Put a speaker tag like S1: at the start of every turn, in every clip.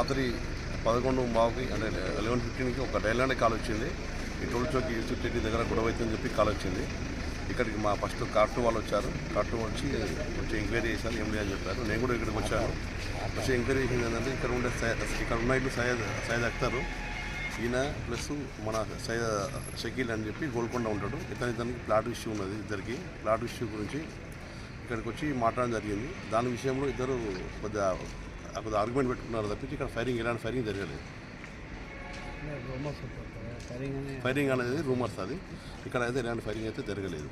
S1: రాత్రి 11:15కి అంటే 11:15కి ఒక డైలాండ్ కాల్ వచ్చింది. ఈ టోల్ చౌక్ యూసుఫ్ రెడ్డి దగ్గర గొడవ అవుతుందని చెప్పి కాల్ వచ్చింది. ఇక్కడికి మా ఫస్ట్ కార్టు వాళ్ళు వచ్చారు. కార్టు వచ్చి కొంచెం ఎంక్వైరీ చేశారు. ఏం లేదని చెప్పారు. నేను కూడా ఇక్కడికి వచ్చాను. వచ్చి ఎంక్వైరీ చేసింది ఏంటంటే ఇక్కడ ఉన్న ఇల్లు సయ్యద్ అఖ్తర్, ఈయన ప్లస్ మన షకీల్ అని చెప్పి గోల్కొండ ఉంటాడు. ఇతనికి ప్లాట్ ఇష్యూ ఉన్నది. ఇద్దరికి ప్లాట్ ఇష్యూ గురించి ఇక్కడికి వచ్చి మాట్లాడడం జరిగింది. దాని విషయంలో ఇద్దరు కొద్దిగా ఆర్గ్యుమెంట్ పెట్టుకున్నారు తప్పించి ఇక్కడ ఎలాంటి ఫైరింగ్ జరగలేదు. ఫైరింగ్ అనేది రూమర్స్, అది ఇక్కడ అయితే ఎలాంటి ఫైరింగ్ అయితే జరగలేదు.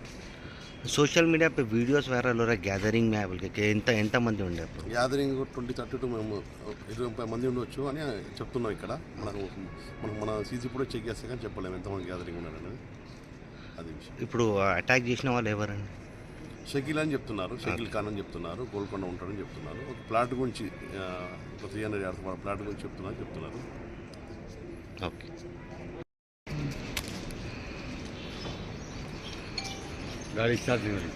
S2: सोशल मीडिया पे वीडियोस वायरल हो रहा है गैदरिंग में बोल के ఎంత మంది ఉండే అప్పుడు?
S1: గ్యాదరింగ్ 20-30 మేము 20-30 మంది ఉండొచ్చు అని చెప్తున్నాం. ఇక్కడ మన సీసీ కూడా చెక్ చేస్తే కానీ చెప్పలేము ఎంతమంది గ్యాదరింగ్ ఉన్నారనేది. అది విషయం.
S2: ఇప్పుడు అటాక్ చేసిన వాళ్ళు ఎవరండి?
S1: షకీల్ అని చెప్తున్నారు, షకీల్ ఖాన్ అని చెప్తున్నారు, గోల్కొండ ఉంటాడని చెప్తున్నారు. ఒక ప్లాట్ గురించి ఒక 300 yards ప్లాట్ గురించి చెప్తున్నారు.
S2: ఓకే.
S3: गाड़ी स्टार्ट नहीं हो रही।